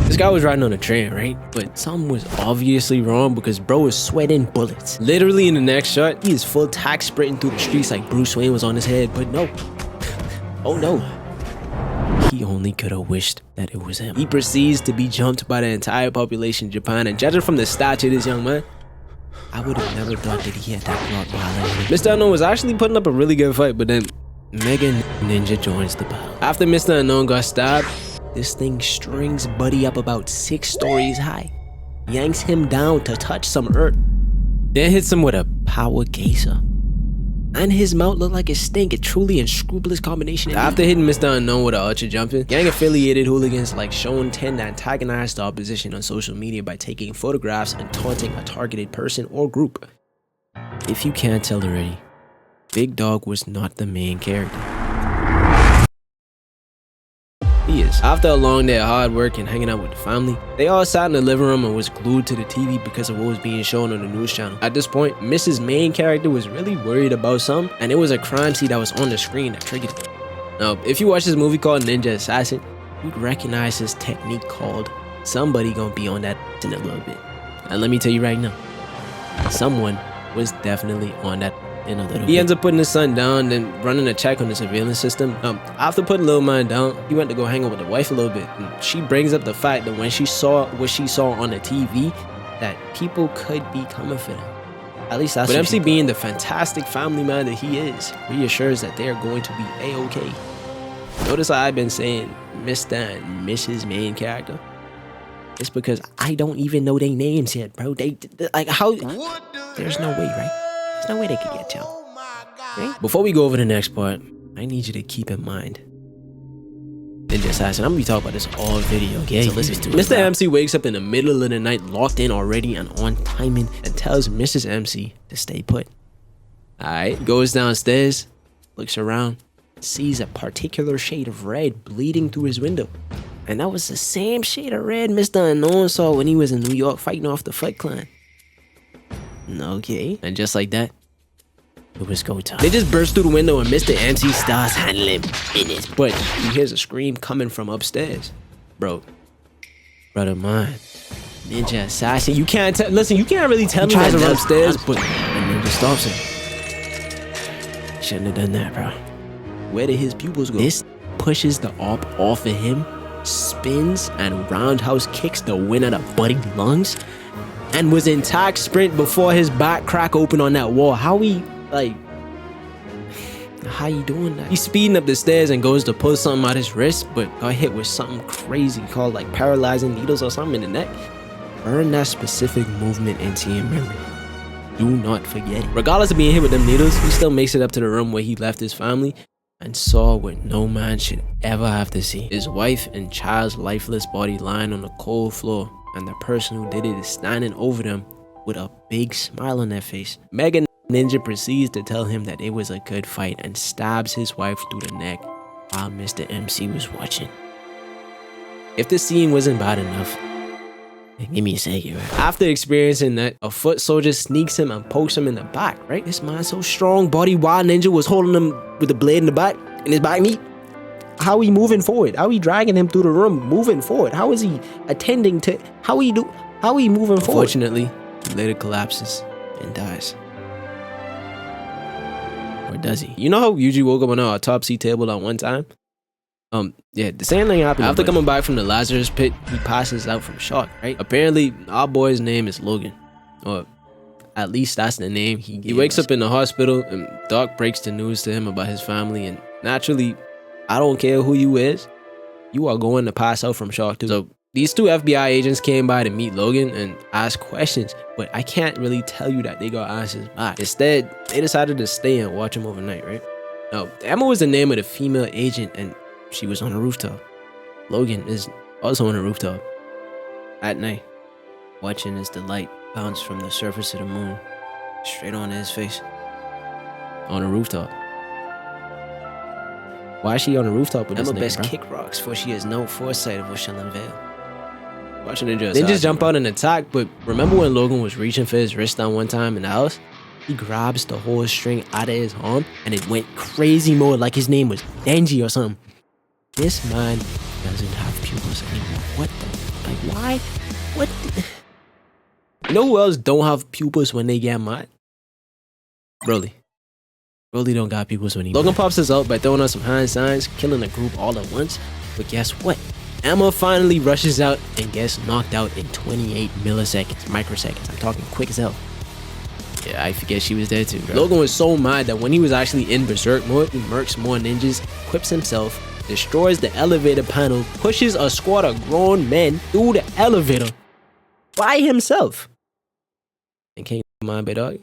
This guy was riding on a train, right? But something was obviously wrong because bro was sweating bullets. Literally in the next shot, he is full tack sprinting through the streets like Bruce Wayne was on his head, but no. Oh no. He only could have wished that it was him. He proceeds to be jumped by the entire population of Japan, and judging from the stature of this young man, I would have never thought that he had that Rottweiler in him. Mr. Unknown was actually putting up a really good fight, but then Mega Ninja joins the battle. After Mr. Unknown got stabbed, this thing strings Buddy up about 6 stories high, yanks him down to touch some earth, then hits him with a power geyser. And his mouth looked like it stink, a truly unscrupulous combination. After hitting Mr. Unknown with an ultra jumping, gang-affiliated hooligans like Shown tend to antagonize the opposition on social media by taking photographs and taunting a targeted person or group. If you can't tell already, Big Dog was not the main character. He is. After a long day of hard work and hanging out with the family, they all sat in the living room and was glued to the TV because of what was being shown on the news channel. At this point, Mrs. main character was really worried about something, and it was a crime scene that was on the screen that triggered it. Now, if you watch this movie called Ninja Assassin, you'd recognize this technique called somebody gonna be on that in a little bit. And let me tell you right now, someone was definitely on that in a little bit. He ends up putting his son down, then running a check on the surveillance system. After putting little man down, he went to go hang out with the wife a little bit. And she brings up the fact that when she saw what she saw on the TV, that people could be coming for them. At least that's what MC being the fantastic family man that he is, reassures that they are going to be A-okay. Notice how I've been saying Mr. and Mrs. main character. It's because I don't even know their names yet, bro. They like how? There's no way, right? There's no way they could get y'all. Right? Before we go over the next part, I need you to keep in mind Ninja Assassin. I'm gonna be talking about this all video, okay? So listen to it. Mr. MC wakes up in the middle of the night, locked in already and on timing, and tells Mrs. MC to stay put. Alright, goes downstairs, looks around, sees a particular shade of red bleeding through his window. And that was the same shade of red Mr. Unknown saw when he was in New York fighting off the Foot Clan. Okay, and just like that, it was go time. They just burst through the window and Mr. MC starts handling business. But he hears a scream coming from upstairs. Brother mine, Ninja Assassin. You can't tell. Listen, you can't really tell me that he's upstairs, but Ninja stops him. Shouldn't have done that, bro. Where did his pupils go? This pushes the op off of him, spins and roundhouse kicks the wind out of Buddy's lungs, and was in tack sprint before his back crack open on that wall. How you doing that? He's speeding up the stairs and goes to pull something out his wrist, but got hit with something crazy called like paralyzing needles or something in the neck. Burn that specific movement into your memory. Do not forget it. Regardless of being hit with them needles, he still makes it up to the room where he left his family and saw what no man should ever have to see. His wife and child's lifeless body lying on the cold floor, and the person who did it is standing over them with a big smile on their face. Mega Ninja proceeds to tell him that it was a good fight and stabs his wife through the neck while Mr. MC was watching. If the scene wasn't bad enough, give me a second, right? After experiencing that, a foot soldier sneaks him and pokes him in the back, right? This man's so strong, body wild Ninja was holding him with the blade in the back, in his back knee. How are we moving forward? How are we dragging him through the room, moving forward? How is he attending to, how are we moving forward? Unfortunately, he later collapses and dies. Or does he? You know how Yuji woke up on an autopsy table at one time? Yeah, the same thing happened. After coming back from the Lazarus pit, he passes out from shock, right? Apparently, our boy's name is Logan. Or at least that's the name he gave. He wakes up in the hospital and Doc breaks the news to him about his family, and naturally, I don't care who you is, you are going to pass out from shock too. So these 2 FBI agents came by to meet Logan and ask questions, but I can't really tell you that they got answers back. Instead, they decided to stay and watch him overnight, right? Now, Emma was the name of the female agent and she was on a rooftop. Logan is also on a rooftop at night, watching as the light bounced from the surface of the moon straight onto his face on a rooftop. Why is she on a rooftop with Emma this nigga, bro? Kick rocks, for she has no foresight of what shall unveil. Watching Ninja Assassin. They just jump out and attack, but remember when Logan was reaching for his wrist down one time in the house? He grabs the whole string out of his arm and it went crazy mode like his name was Denji or something. This man doesn't have pupils anymore. What the? Like, why? What? You know who else don't have pupils when they get mad? Broly. Broly don't got pupils when he Logan pops us out by throwing out some hand signs, killing the group all at once. But guess what? Emma finally rushes out and gets knocked out in 28 milliseconds, microseconds. I'm talking quick as hell. Yeah, I forget she was there too, bro. Logan was so mad that when he was actually in berserk mode, he murks more ninjas, equips himself, destroys the elevator panel, pushes a squad of grown men through the elevator by himself. And can't mind, big dog.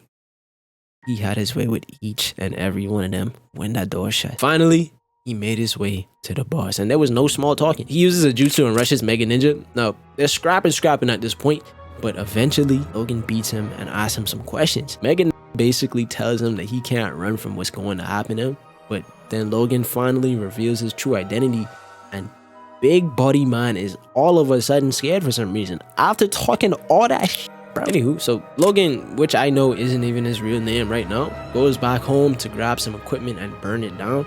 He had his way with each and every one of them when that door shut. Finally, he made his way to the boss, and there was no small talking. He uses a jutsu and rushes Mega Ninja. Now, they're scrapping at this point, but eventually, Logan beats him and asks him some questions. Mega Ninja basically tells him that he can't run from what's going to happen to him, but then Logan finally reveals his true identity, and Big Body Man is all of a sudden scared for some reason after talking all that shit. Anywho, so Logan, which I know isn't even his real name right now, goes back home to grab some equipment and burn it down.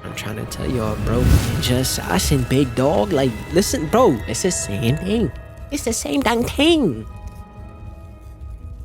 I'm trying to tell y'all, bro, Ninja Assassin, big dog, like, listen, bro, it's the same thing. It's the same dang thing.